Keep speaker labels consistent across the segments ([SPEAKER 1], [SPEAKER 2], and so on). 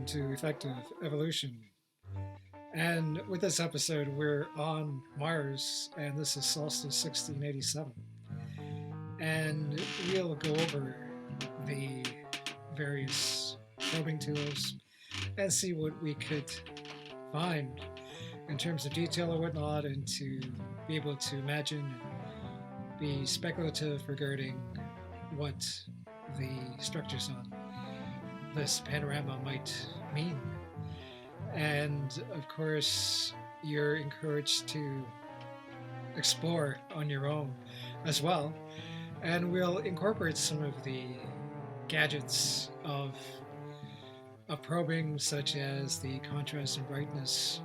[SPEAKER 1] To effective evolution. And with this episode, we're on Mars, and this is Solstice 1687. And we'll go over the various probing tools and see what we could find in terms of detail or whatnot, and to be able to imagine and be speculative regarding what the structures on this panorama might mean. And of course, you're encouraged to explore on your own as well. And we'll incorporate some of the gadgets of probing, such as the contrast and brightness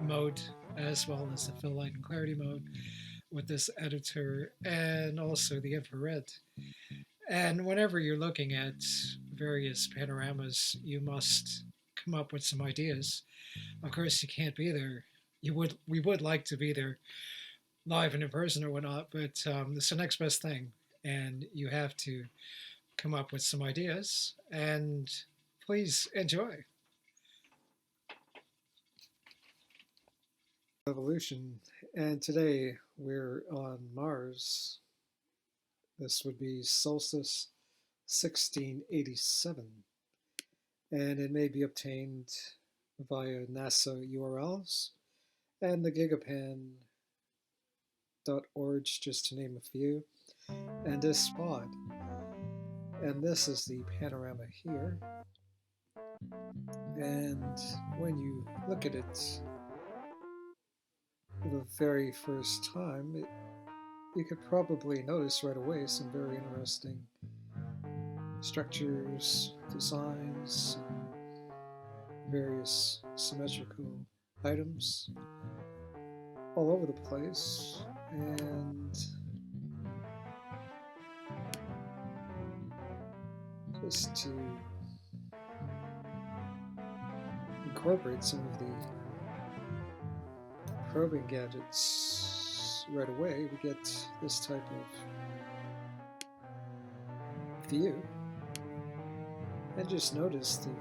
[SPEAKER 1] mode, as well as the fill light and clarity mode with this editor, and also the infrared. And whenever you're looking at various panoramas, you must come up with some ideas. Of course, you can't be there. We would like to be there live and in person or whatnot, but it's the next best thing, and you have to come up with some ideas. And please enjoy. Evolution, and today we're on Mars. This would be Solstice 1687, and it may be obtained via NASA URLs and the gigapan.org, just to name a few, and this spot. And this is the panorama here. And when you look at it for the very first time, you could probably notice right away some very interesting structures, designs, various symmetrical items all over the place. And just to incorporate some of the probing gadgets right away, we get this type of view. And just notice the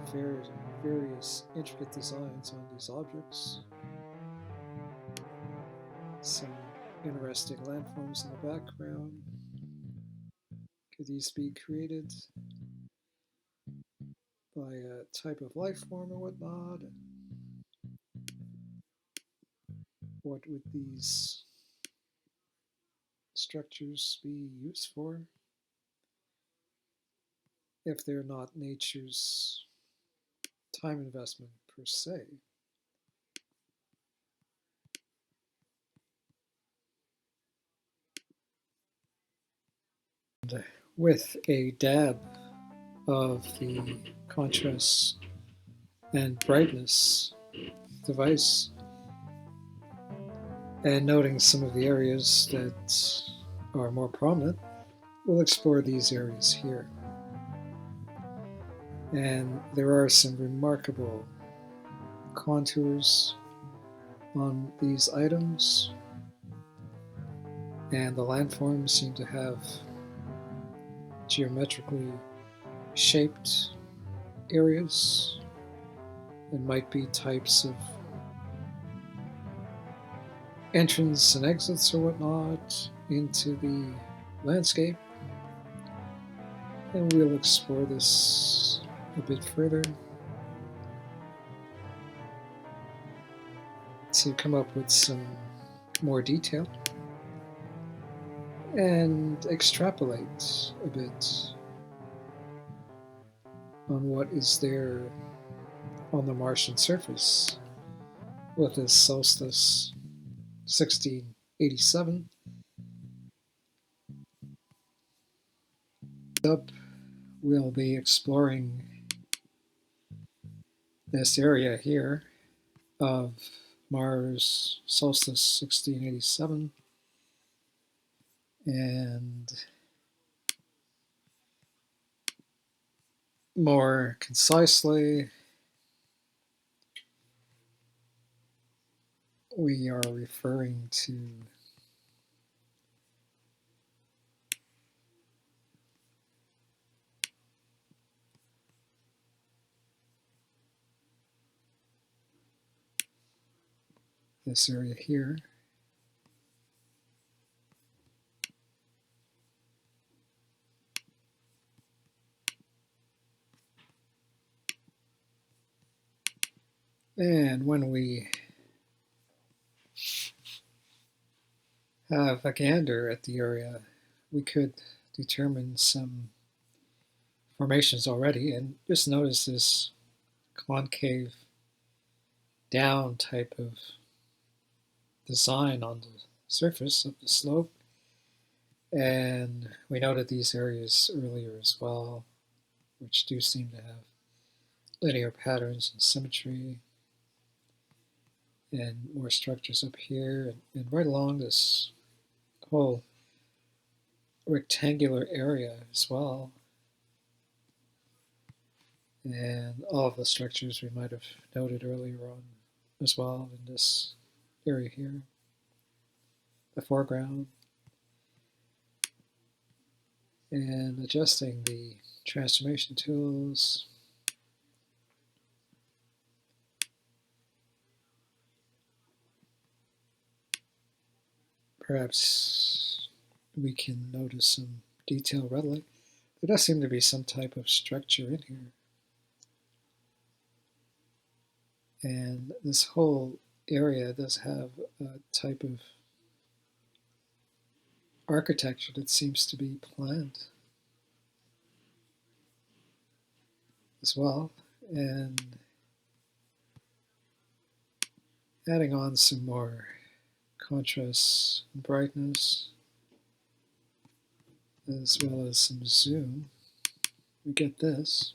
[SPEAKER 1] various intricate designs on these objects. Some interesting landforms in the background. Could these be created by a type of life form or whatnot? And what would these structures be used for if they're not nature's time investment per se? And with a dab of the contrast and brightness device, and noting some of the areas that are more prominent, we'll explore these areas here. And there are some remarkable contours on these items, and the landforms seem to have geometrically shaped areas and might be types of entrance and exits or whatnot into the landscape. And we'll explore this a bit further to come up with some more detail and extrapolate a bit on what is there on the Martian surface with this solstice 1687. Up, we'll be exploring this area here of Mars solstice 1687, and more concisely, we are referring to this area here. And when we have a gander at the area, we could determine some formations already, and just notice this concave down type of design on the surface of the slope. And we noted these areas earlier as well, which do seem to have linear patterns and symmetry, and more structures up here, and right along this whole rectangular area as well. And all of the structures we might have noted earlier on as well in this area here. The foreground. And adjusting the transformation tools. Perhaps we can notice some detail readily. There does seem to be some type of structure in here. And this whole area does have a type of architecture that seems to be planned as well. And adding on some more contrast and brightness, as well as some zoom, we get this.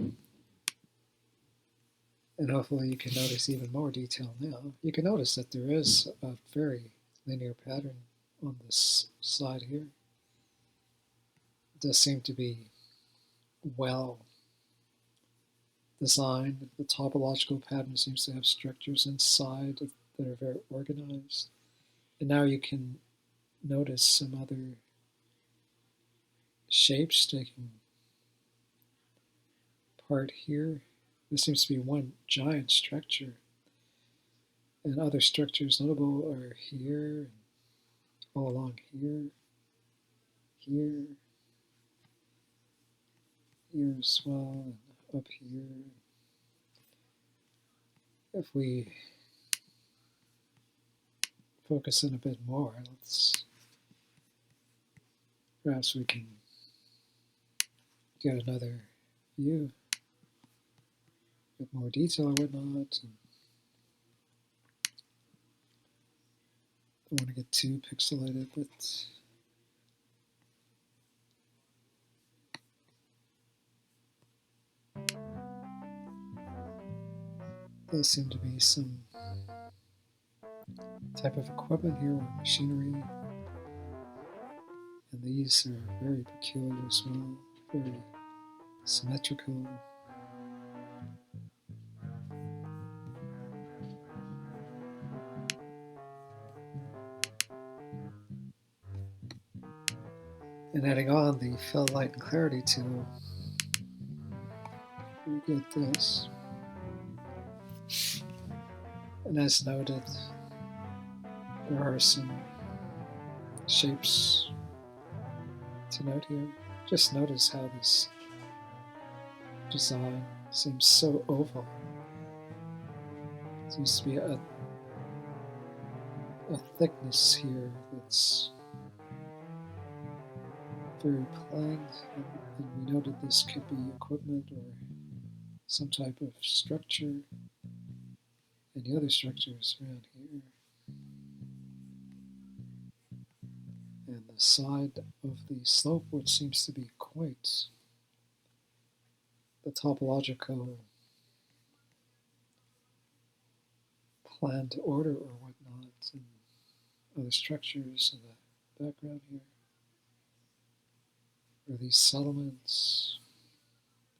[SPEAKER 1] And hopefully you can notice even more detail now. You can notice that there is a very linear pattern on this side here. It does seem to be well designed. The topological pattern seems to have structures inside that are very organized. And now you can notice some other shapes taking part here. This seems to be one giant structure. And other structures notable are here, all along here, here, here as well, and up here. If we focus in a bit more, perhaps we can get another view with more detail and whatnot. And I don't want to get too pixelated, but there does seem to be some type of equipment here or machinery. And these are very peculiar as well, very symmetrical. And adding on the fill light and clarity tool, we get this. And as noted, there are some shapes to note here. Just notice how this design seems so oval. Seems to be a thickness here that's very planned, and we noted this could be equipment or some type of structure, and the other structures around here. And the side of the slope, which seems to be quite the topological planned order or whatnot, and other structures in the background here. Are these settlements,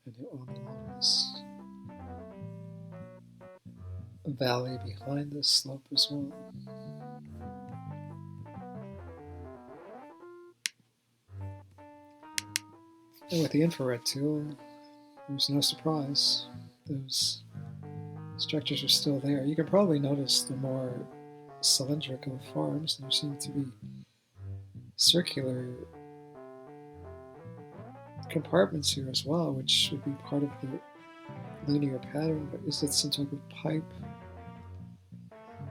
[SPEAKER 1] and all along this valley behind this slope as well. And with the infrared tool, there's no surprise. Those structures are still there. You can probably notice the more cylindrical forms. There seem to be circular compartments here as well, which should be part of the linear pattern, but is it some type of pipe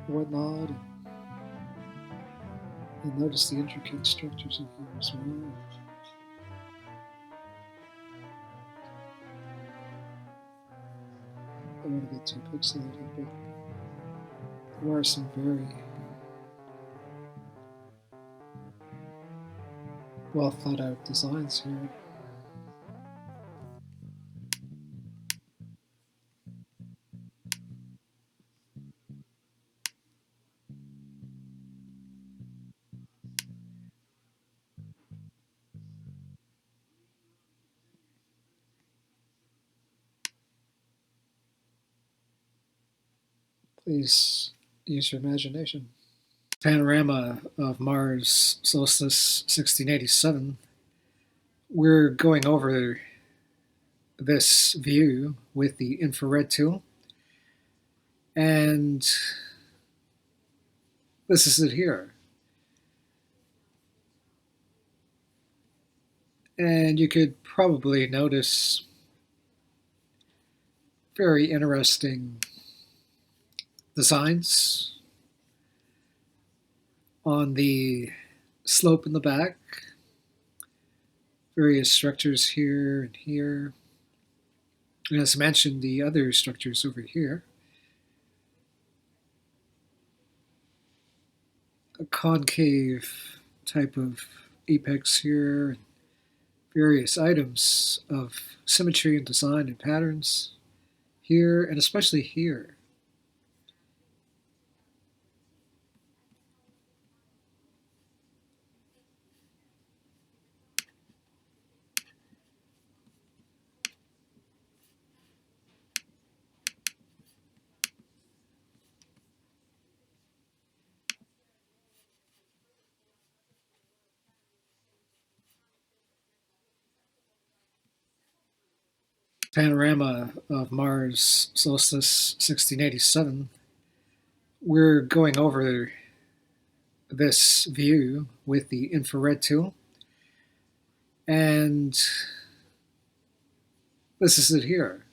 [SPEAKER 1] or whatnot? And notice the intricate structures in here as well. I don't want to get too pixelated, but there are some very well thought out designs here. Please use your imagination. Panorama of Mars, solstice 1687. We're going over this view with the infrared tool, and this is it here. And you could probably notice very interesting designs on the slope in the back, various structures here and here. And as mentioned, the other structures over here. A concave type of apex here, various items of symmetry and design and patterns here, and especially here. Panorama of Mars, solstice 1687. We're going over this view with the infrared tool, and this is it here.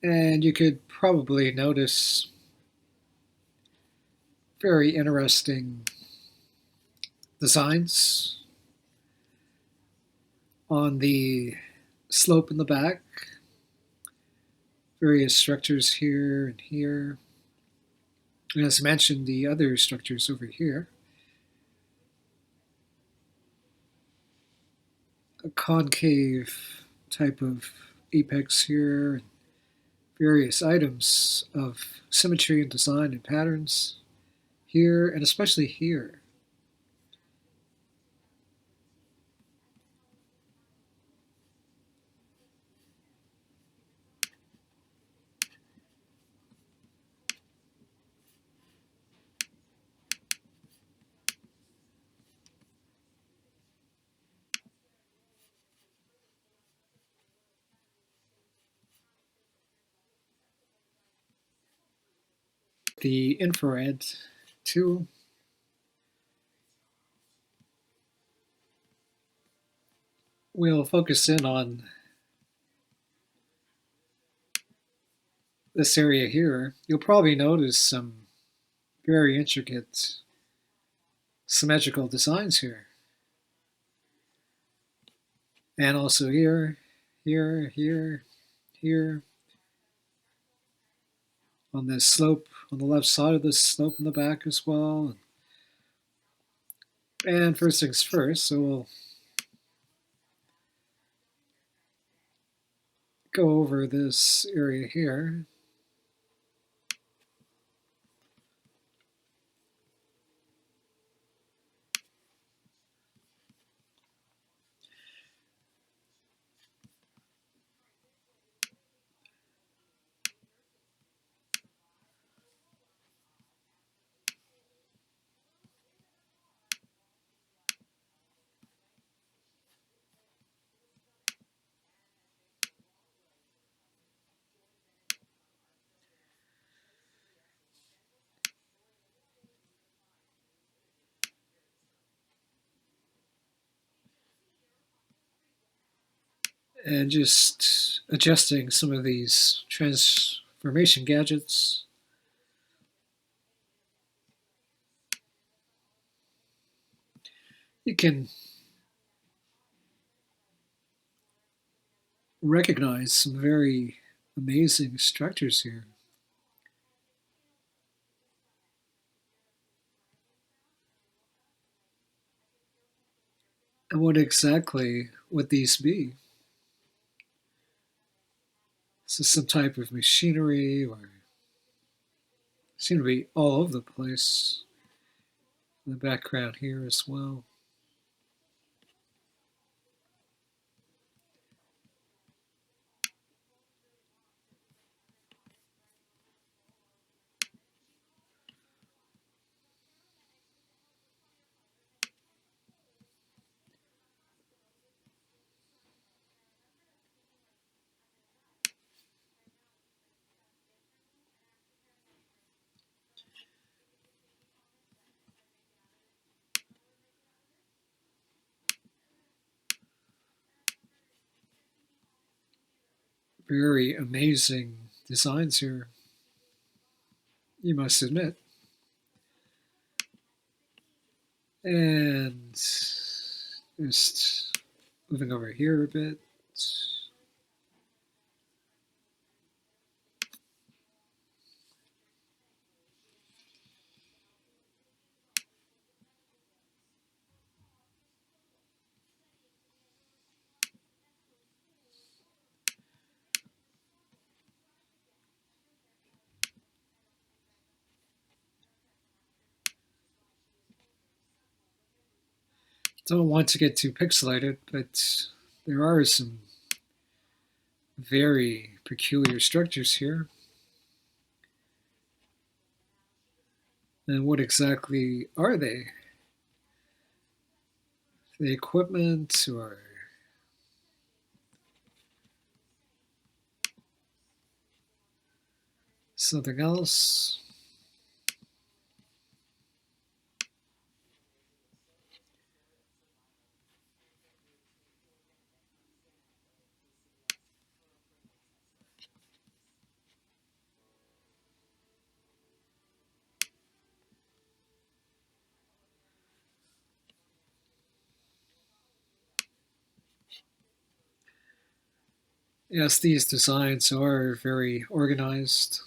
[SPEAKER 1] And you could probably notice very interesting designs on the slope in the back, various structures here and here. And as mentioned, the other structures over here. A concave type of apex here, various items of symmetry and design and patterns here, and especially here. The infrared tool, we'll focus in on this area here. You'll probably notice some very intricate symmetrical designs here. And also here, here, here, here. On this slope, on the left side of this slope in the back as well. And first things first, so we'll go over this area here. and just adjusting some of these transformation gadgets. You can recognize some very amazing structures here. And what exactly would these be? Is this some type of machinery, or seem to be all over the place in the background here as well? Very amazing designs here, you must admit. And just moving over here a bit. Don't want to get too pixelated, but there are some very peculiar structures here. And what exactly are they? The equipment or something else? Yes, these designs are very organized.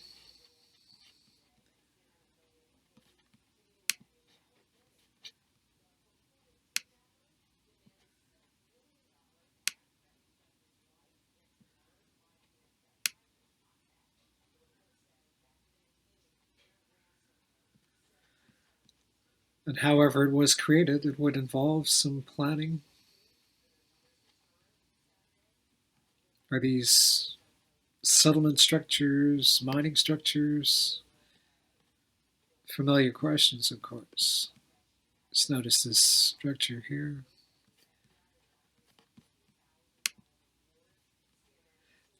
[SPEAKER 1] And however it was created, it would involve some planning. Are these settlement structures, mining structures? Familiar questions, of course. Let's notice this structure here.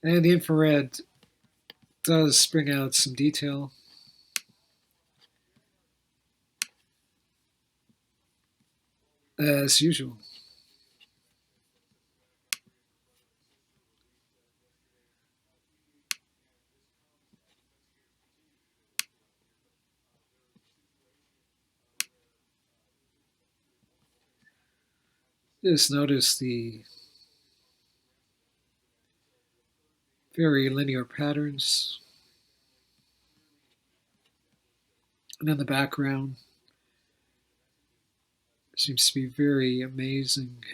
[SPEAKER 1] And the infrared does bring out some detail, as usual. Just notice the very linear patterns. And in the background, seems to be very amazing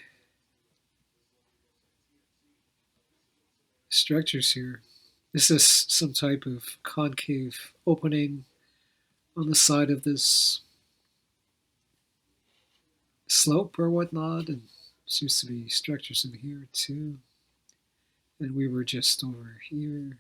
[SPEAKER 1] structures here. Is this some type of concave opening on the side of this slope or whatnot? And seems to be structures in here too. And we were just over here.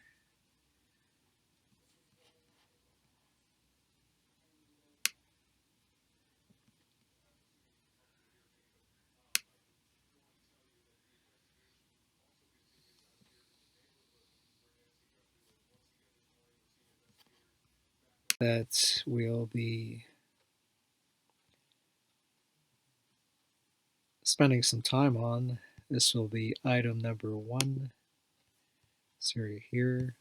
[SPEAKER 1] That we'll be spending some time on This will be item number 1. So here.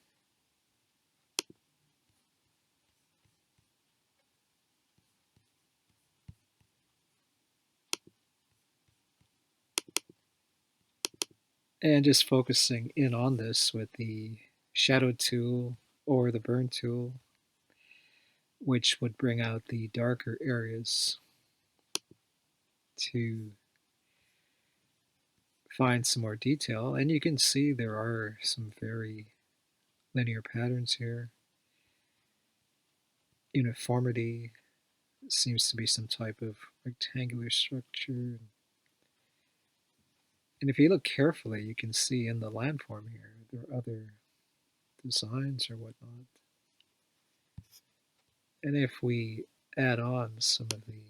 [SPEAKER 1] And just focusing in on this with the shadow tool or the burn tool, which would bring out the darker areas to find some more detail. And you can see there are some very linear patterns here. Uniformity seems to be some type of rectangular structure. And if you look carefully, you can see in the landform here, there are other designs or whatnot. And if we add on some of the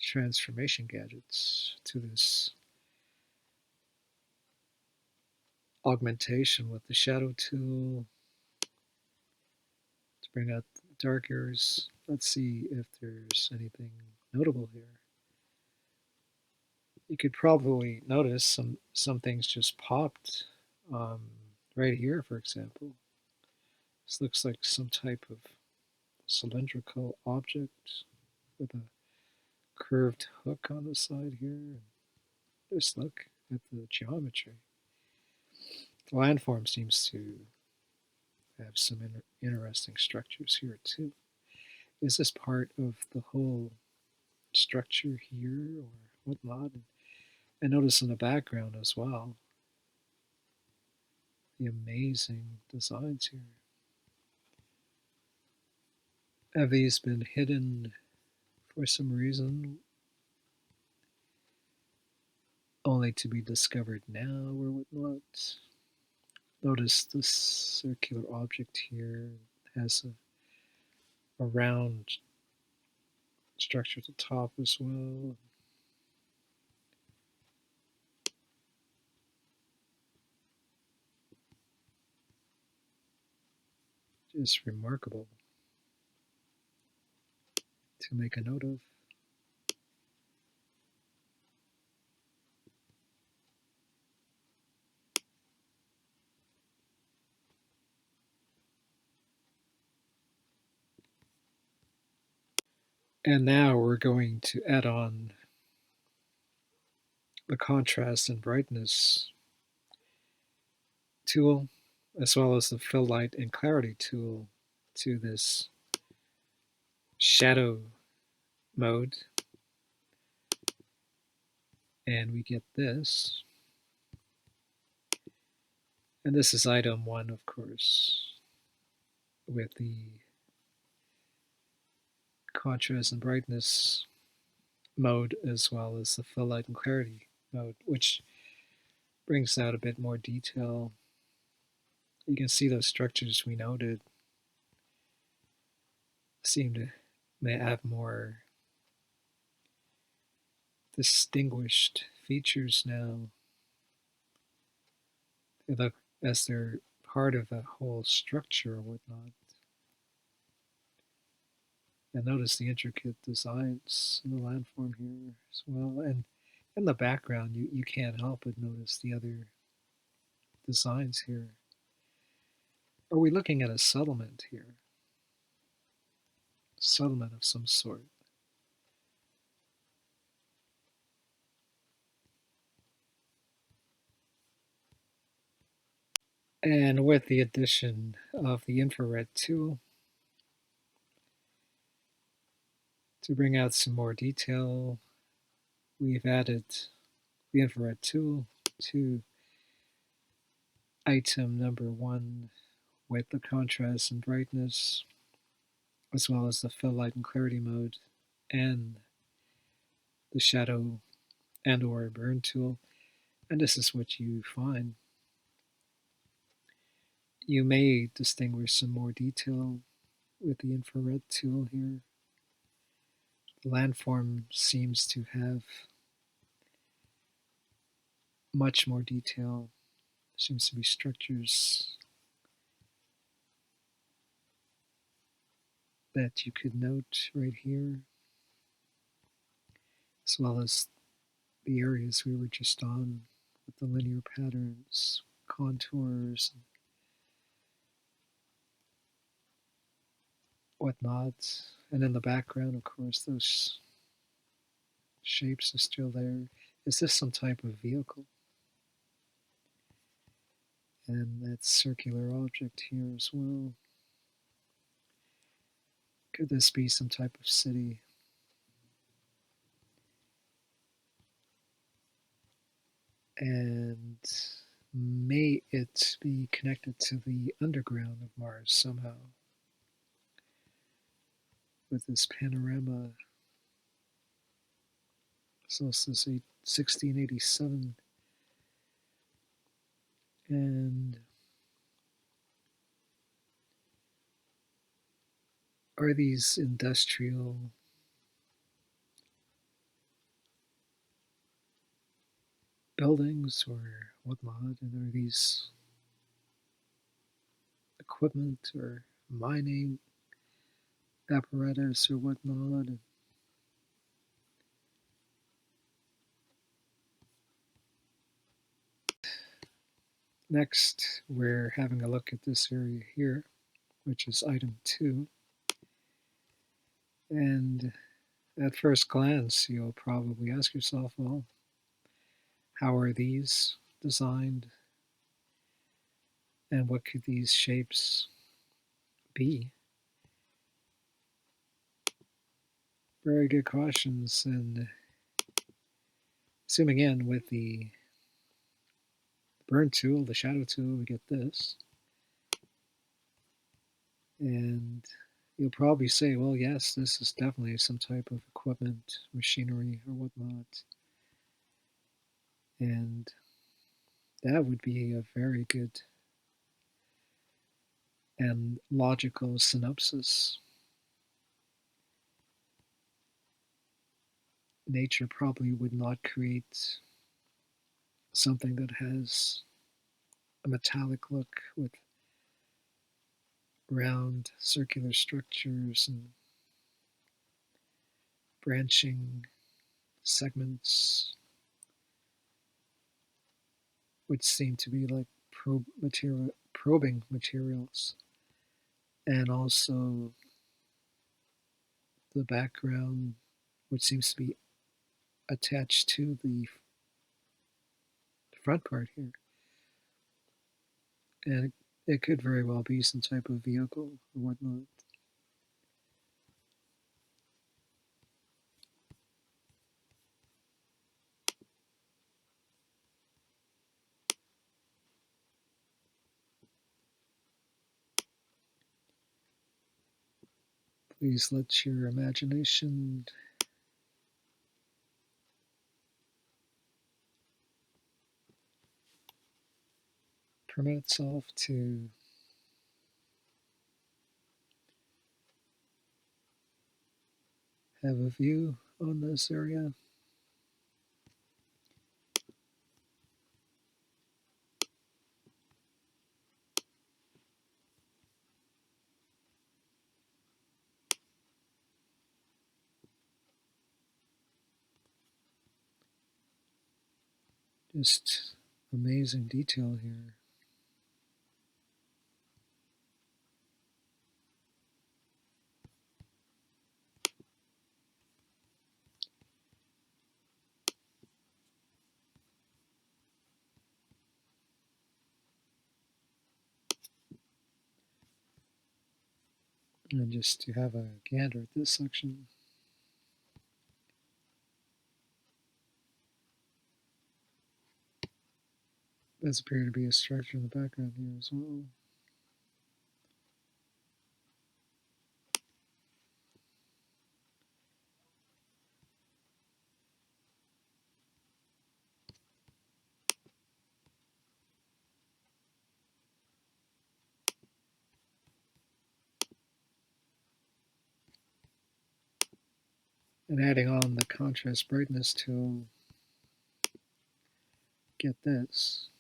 [SPEAKER 1] transformation gadgets to this augmentation with the shadow tool to bring out the dark areas, let's see if there's anything notable here. You could probably notice some things just popped right here, for example. This looks like some type of cylindrical object with a curved hook on the side here. Just look at the geometry. The landform seems to have some interesting structures here too. Is this part of the whole structure here or whatnot? And notice in the background as well, the amazing designs here. Have these been hidden for some reason, only to be discovered now or whatnot? Notice this circular object here has a round structure at the top as well. Just remarkable to make a note of. And now we're going to add on the contrast and brightness tool, as well as the fill light and clarity tool to this shadow mode. And we get this. And this is item 1, of course, with the contrast and brightness mode, as well as the fill light and clarity mode, which brings out a bit more detail. You can see those structures we noted seem to may have more distinguished features now. They look as they're part of a whole structure or whatnot. And notice the intricate designs in the landform here as well. And in the background, you can't help but notice the other designs here. Are we looking at a settlement here? Settlement of some sort. And with the addition of the infrared tool to bring out some more detail, we've added the infrared tool to item number 1 with the contrast and brightness, as well as the fill light and clarity mode, and the shadow and or burn tool. And this is what you find. You may distinguish some more detail with the infrared tool here. The landform seems to have much more detail. There seems to be structures that you could note right here, as well as the areas we were just on with the linear patterns, contours, and whatnot. And in the background, of course, those shapes are still there. Is this some type of vehicle? And that circular object here as well. Could this be some type of city? And may it be connected to the underground of Mars somehow? With this panorama, solstice 1687, and are these industrial buildings or whatnot? And are these equipment or mining apparatus or whatnot? And next, we're having a look at this area here, which is item 2. And at first glance, you'll probably ask yourself, well, how are these designed? And what could these shapes be? Very good questions. And zooming in with the burn tool, the shadow tool, we get this. And you'll probably say, well, yes, this is definitely some type of equipment, machinery, or whatnot. And that would be a very good and logical synopsis. Nature probably would not create something that has a metallic look with round circular structures and branching segments, which seem to be like probing materials, and also the background, which seems to be attached to the front part here. And it could very well be some type of vehicle or whatnot. Please let your imagination permit itself to have a view on this area. Just amazing detail here. And just to have a gander at this section. Does appear to be a structure in the background here as well. And adding on the contrast brightness to get this.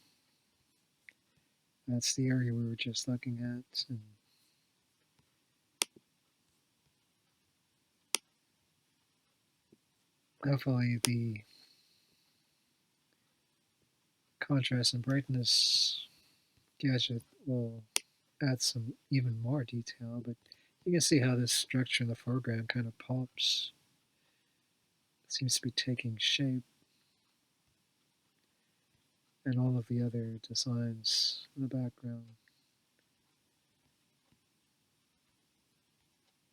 [SPEAKER 1] That's the area we were just looking at. And hopefully the contrast and brightness gadget will add some even more detail, but you can see how this structure in the foreground kind of pops. It seems to be taking shape, and all of the other designs in the background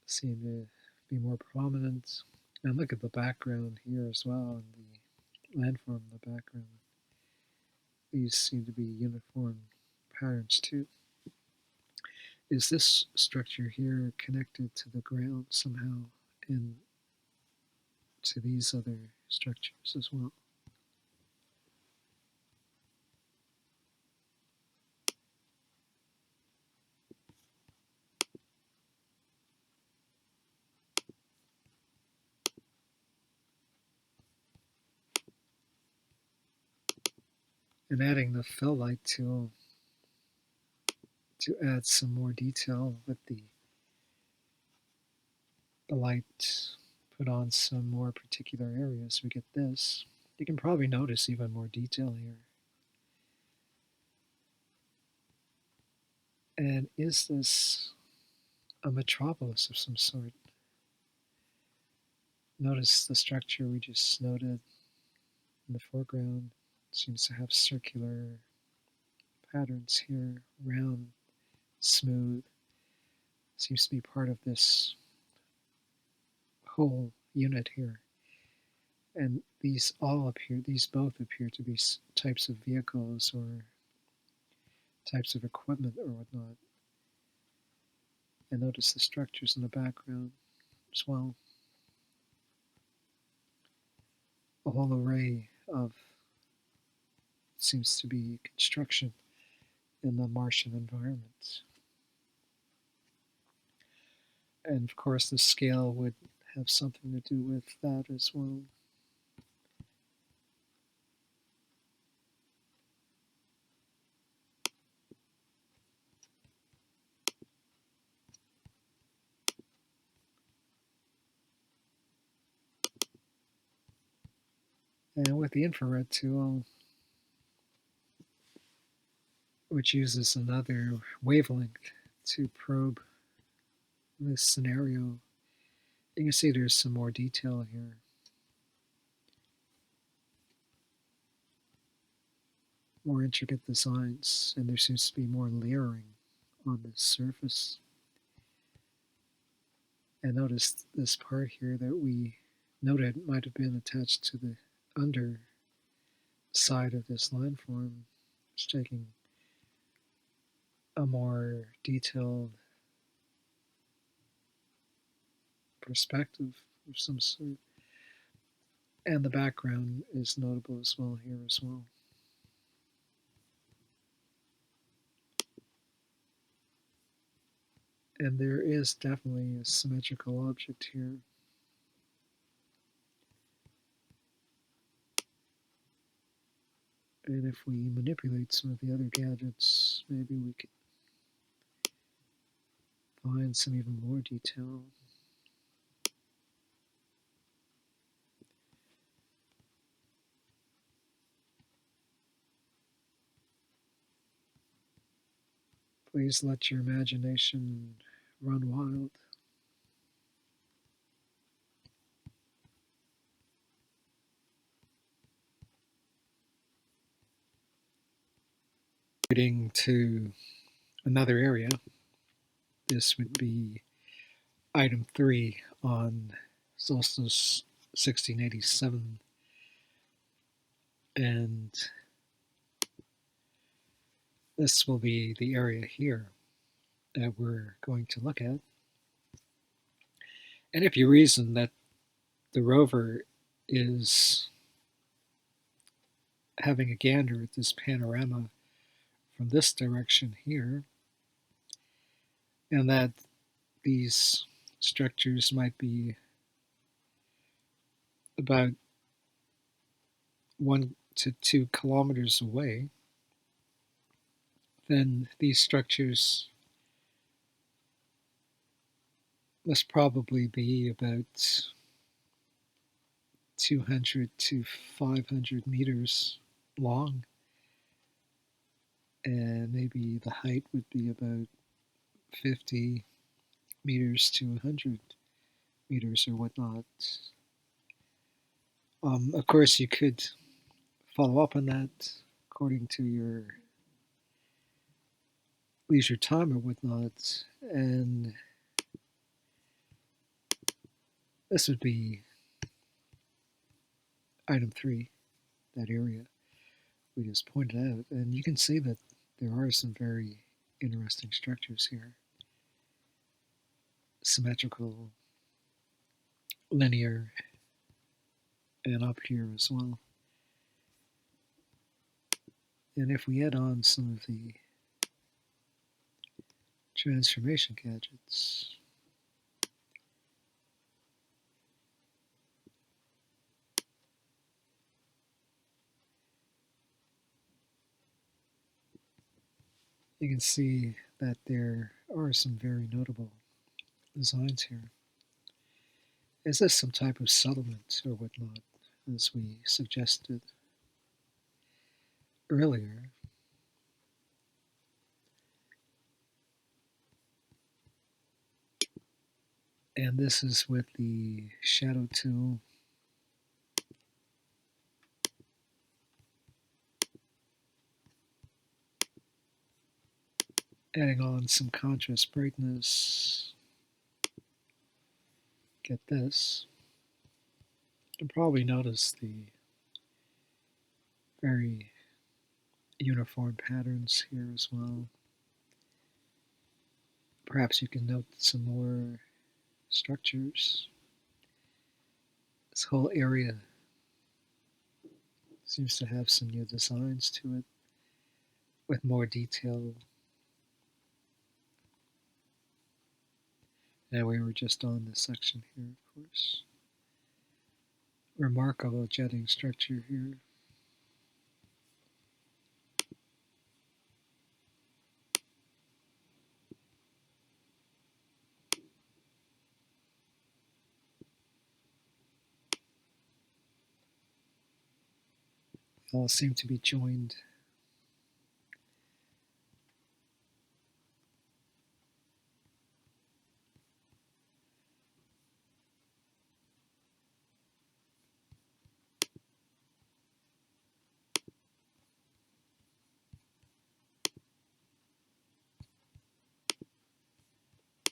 [SPEAKER 1] seem to be more prominent. And look at the background here as well, and the landform in the background. These seem to be uniform patterns too. Is this structure here connected to the ground somehow and to these other structures as well? And adding the fill light tool to add some more detail with the light put on some more particular areas, we get this. You can probably notice even more detail here. And is this a metropolis of some sort? Notice the structure we just noted in the foreground seems to have circular patterns here, round, smooth. Seems to be part of this whole unit here. And these both appear to be types of vehicles or types of equipment or whatnot. And notice the structures in the background as well. A whole array of seems to be construction in the Martian environment. And of course, the scale would have something to do with that as well. And with the infrared tool, which uses another wavelength to probe this scenario, you can see there's some more detail here. More intricate designs, and there seems to be more layering on the surface. And notice this part here that we noted might have been attached to the under side of this landform. It's taking a more detailed perspective of some sort. And the background is notable as well here as well. And there is definitely a symmetrical object here. And if we manipulate some of the other gadgets, maybe we can find some even more detail. Please let your imagination run wild. Heading to another area, this would be item 3 on solstice 1687, and this will be the area here that we're going to look at. And if you reason that the rover is having a gander at this panorama from this direction here, and that these structures might be about 1 to 2 kilometers away, then these structures must probably be about 200 to 500 meters long and maybe the height would be about 50 meters to 100 meters or whatnot. Of course, you could follow up on that according to your leisure time or whatnot. And this would be item 3, that area we just pointed out. And you can see that there are some very interesting structures here, symmetrical, linear, and up here as well. And if we add on some of the transformation gadgets, you can see that there are some very notable designs here. Is this some type of settlement or whatnot, as we suggested earlier? And this is with the shadow tool. Adding on some contrast brightness. Get this. You'll probably notice the very uniform patterns here as well. Perhaps you can note some more structures. This whole area seems to have some new designs to it with more detail. Now we were just on this section here, of course. Remarkable jetting structure here. All seem to be joined.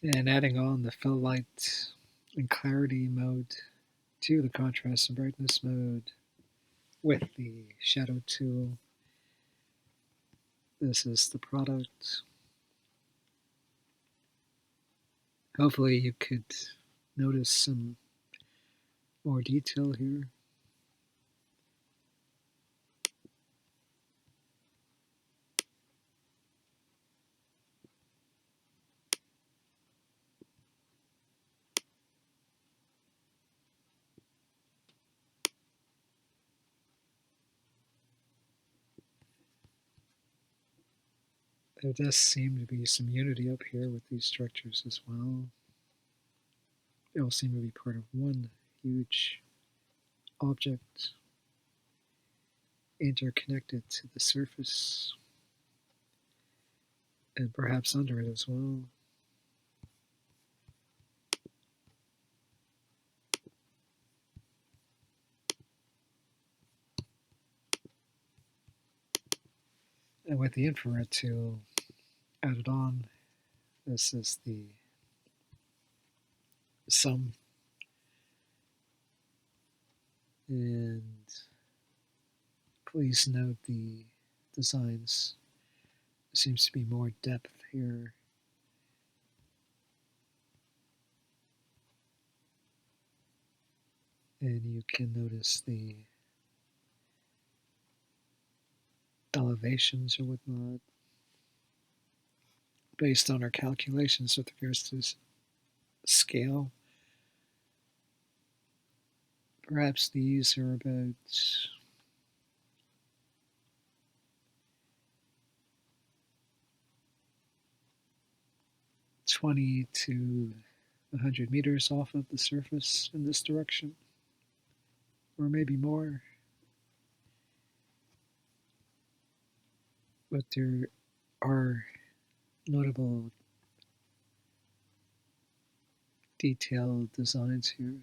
[SPEAKER 1] And adding on the fill light and clarity mode to the contrast and brightness mode with the shadow tool. This is the product. Hopefully you could notice some more detail here. There does seem to be some unity up here with these structures as well. They all seem to be part of one huge object interconnected to the surface and perhaps under it as well. And with the infrared tool added on, this is the sum. And please note the designs. There seems to be more depth here. And you can notice the elevations or whatnot based on our calculations with regards to scale. Perhaps these are about 20 to 100 meters off of the surface in this direction, or maybe more. But there are notable detailed designs here.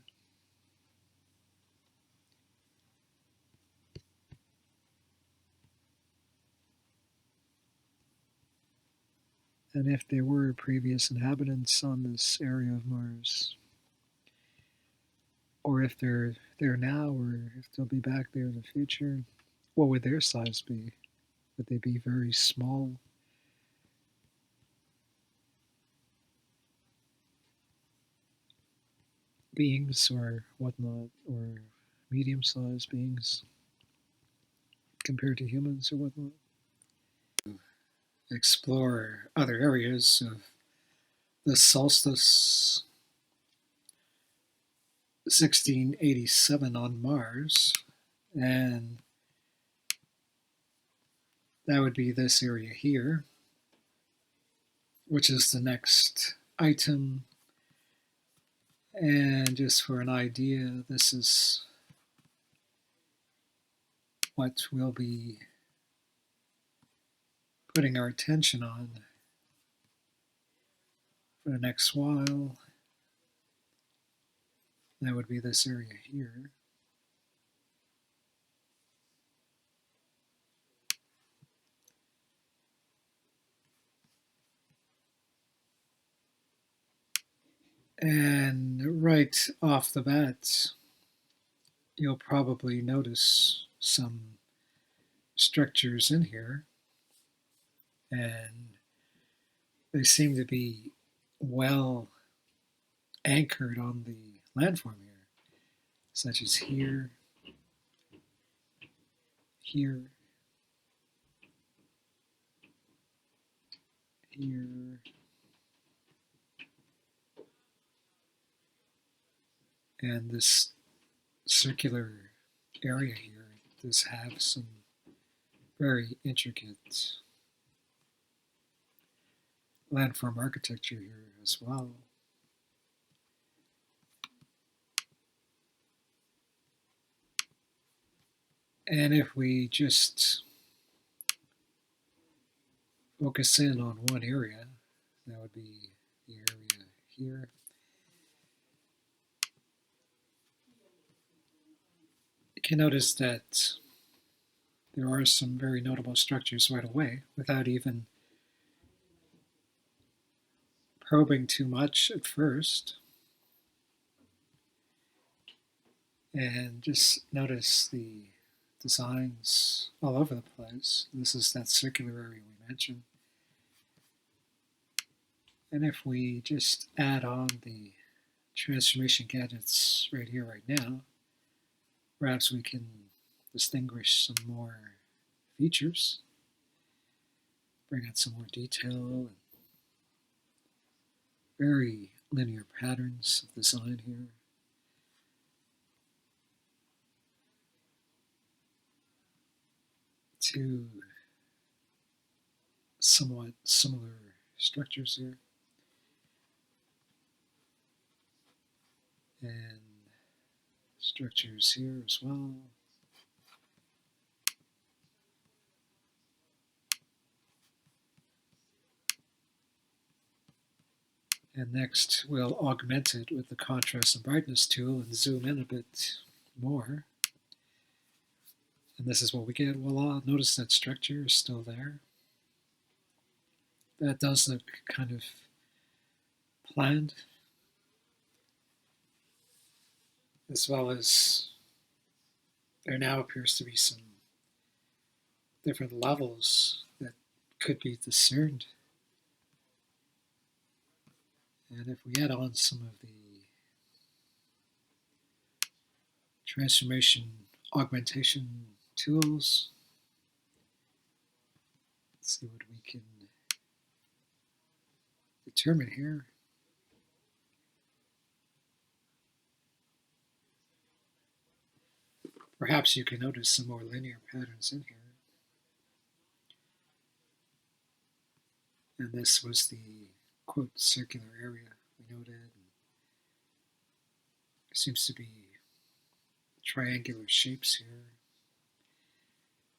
[SPEAKER 1] And if there were previous inhabitants on this area of Mars, or if they're there now, or if they'll be back there in the future, what would their size be? Would they be very small beings or whatnot, or medium-sized beings compared to humans or whatnot? Explore other areas of the solstice 1687 on Mars, and that would be this area here, which is the next item. And just for an idea, this is what we'll be putting our attention on for the next while. That would be this area here. And right off the bat, you'll probably notice some structures in here, and they seem to be well anchored on the landform here, such as here, here, here, and this circular area here does have some very intricate landform architecture here as well. And if we just focus in on one area, that would be the area here. You can notice that there are some very notable structures right away without even probing too much at first. And just notice the designs all over the place. This is that circular area we mentioned. And if we just add on the transformation gadgets right here, right now, perhaps we can distinguish some more features, bring out some more detail, and very linear patterns of design here. Two somewhat similar structures here. And structures here as well. And next we'll augment it with the contrast and brightness tool and zoom in a bit more. And this is what we get. Voila, notice that structure is still there. That does look kind of planned, as well as there now appears to be some different levels that could be discerned. And if we add on some of the transformation augmentation tools, let's see what we can determine here. Perhaps you can notice some more linear patterns in here. And this was the quote circular area we noted. There seems to be triangular shapes here.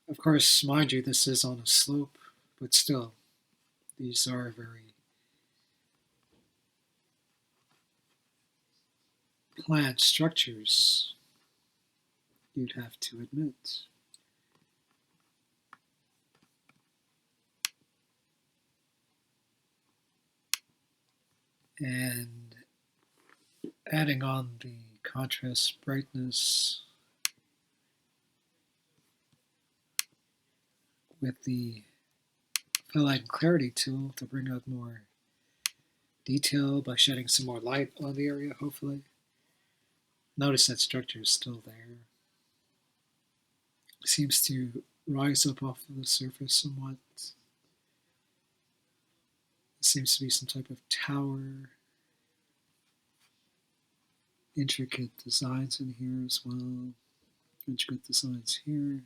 [SPEAKER 1] Of course, mind you, this is on a slope, but still, These are very planned structures, you'd have to admit. And adding on the contrast brightness with the fill-light and clarity tool to bring out more detail by shedding some more light on the area, hopefully. Notice that structure is still there. It seems to rise up off of the surface somewhat. It seems to be some type of tower. Intricate designs in here as well. Intricate designs here.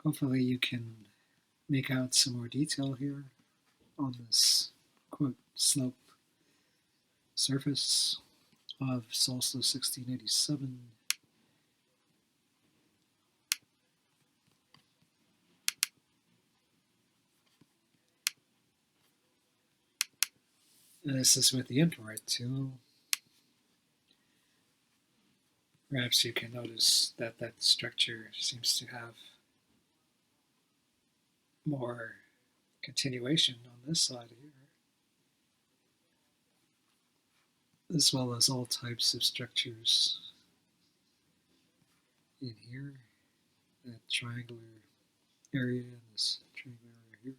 [SPEAKER 1] Hopefully you can make out some more detail here on this quote slope surface of solstice 1687. And this is with the infrared tool. Perhaps you can notice that that structure seems to have more continuation on this side here, as well as all types of structures in here, that triangular area and this triangular area here.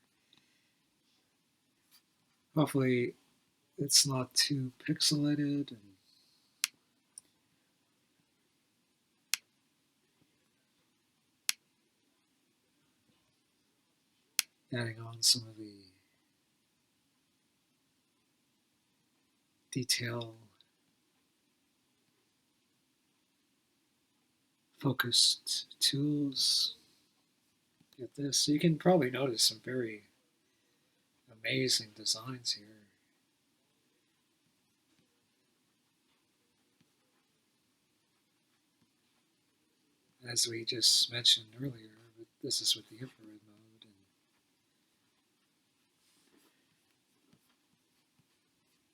[SPEAKER 1] Hopefully it's not too pixelated and adding on some of the detail focused tools. Get this. So you can probably notice some very amazing designs here. As we just mentioned earlier, this is with the infrared mode, and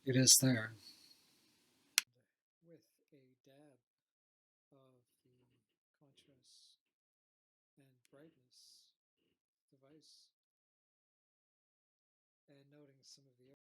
[SPEAKER 1] it is there. With a dab of the contrast and brightness device, and noting some of the